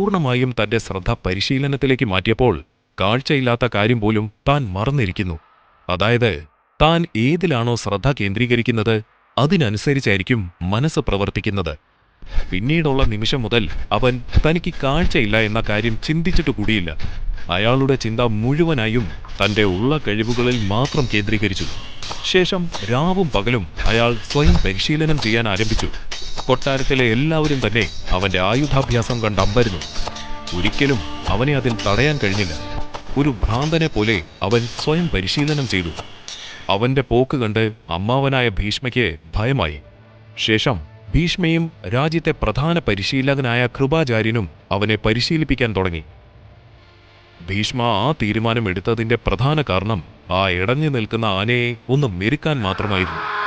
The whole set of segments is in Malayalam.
പൂർണ്ണമായും തന്റെ ശ്രദ്ധ പരിശീലനത്തിലേക്ക് മാറ്റിയപ്പോൾ കാഴ്ചയില്ലാത്ത കാര്യം പോലും താൻ മറന്നിരിക്കുന്നു. അതായത്, താൻ ഏതിലാണോ ശ്രദ്ധ കേന്ദ്രീകരിക്കുന്നത് അതിനനുസരിച്ചായിരിക്കും മനസ്സ് പ്രവർത്തിക്കുന്നത്. പിന്നീടുള്ള നിമിഷം മുതൽ അവൻ തനിക്ക് കാഴ്ചയില്ല എന്ന കാര്യം ചിന്തിച്ചിട്ട് കൂടിയില്ല. അയാളുടെ ചിന്ത മുഴുവനായും തന്റെ ഉള്ള കഴിവുകളിൽ മാത്രം കേന്ദ്രീകരിച്ചു. ശേഷം രാവും പകലും അയാൾ സ്വയം പരിശീലനം ചെയ്യാൻ ആരംഭിച്ചു. കൊട്ടാരത്തിലെ എല്ലാവരും തന്നെ അവന്റെ ആയുധാഭ്യാസം കണ്ട് അമ്പരന്നു. ഒരിക്കലും അവനെ അതിൽ തടയാൻ കഴിഞ്ഞില്ല. ഒരു ഭ്രാന്തനെ പോലെ അവൻ സ്വയം പരിശീലനം ചെയ്തു. അവന്റെ പോക്ക് കണ്ട് അമ്മാവനായ ഭീഷ്മയ്ക്ക് ഭയമായി. ശേഷം ഭീഷ്മയും രാജ്യത്തെ പ്രധാന പരിശീലകനായ കൃപാചാര്യനും അവനെ പരിശീലിപ്പിക്കാൻ തുടങ്ങി. ഭീഷ്മ ആ തീരുമാനം എടുത്തതിന്റെ പ്രധാന കാരണം ആ ഇടഞ്ഞു നിൽക്കുന്ന ആനയെ ഒന്ന് മെരുക്കാൻ മാത്രമായിരുന്നു.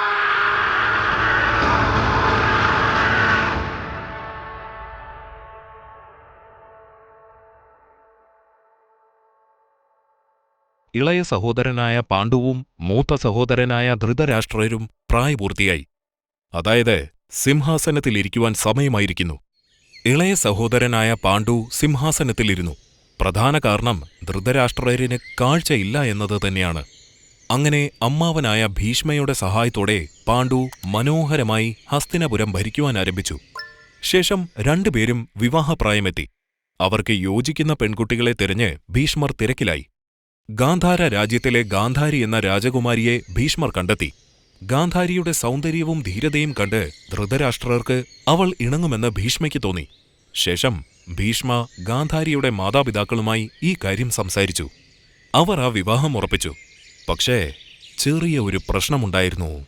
ഇളയ സഹോദരനായ പാണ്ഡുവും മൂത്ത സഹോദരനായ ധൃതരാഷ്ട്രരും പ്രായപൂർത്തിയായി. അതായത്, സിംഹാസനത്തിലിരിക്കുവാൻ സമയമായിരിക്കുന്നു. ഇളയ സഹോദരനായ പാണ്ഡു സിംഹാസനത്തിലിരുന്നു. പ്രധാന കാരണം ധൃതരാഷ്ട്രരിന് കാഴ്ചയില്ല എന്നത് തന്നെയാണ്. അങ്ങനെ അമ്മാവനായ ഭീഷ്മയുടെ സഹായത്തോടെ പാണ്ഡു മനോഹരമായി ഹസ്തിനപുരം ഭരിക്കുവാൻ ആരംഭിച്ചു. ശേഷം രണ്ടുപേരും വിവാഹപ്രായമെത്തി. അവർക്ക് യോജിക്കുന്ന പെൺകുട്ടികളെ തിരഞ്ഞ് ഭീഷ്മർ തിരക്കിലായി. ഗാന്ധാര രാജ്യത്തിലെ ഗാന്ധാരി എന്ന രാജകുമാരിയെ ഭീഷ്മർ കണ്ടെത്തി. ഗാന്ധാരിയുടെ സൗന്ദര്യവും ധീരതയും കണ്ട് ധൃതരാഷ്ട്രർക്ക് അവൾ ഇണങ്ങുമെന്ന് ഭീഷ്മയ്ക്ക് തോന്നി. ശേഷം ഭീഷ്മ ഗാന്ധാരിയുടെ മാതാപിതാക്കളുമായി ഈ കാര്യം സംസാരിച്ചു. അവർ ആ വിവാഹം ഉറപ്പിച്ചു. പക്ഷേ ചെറിയ ഒരു പ്രശ്നമുണ്ടായിരുന്നു.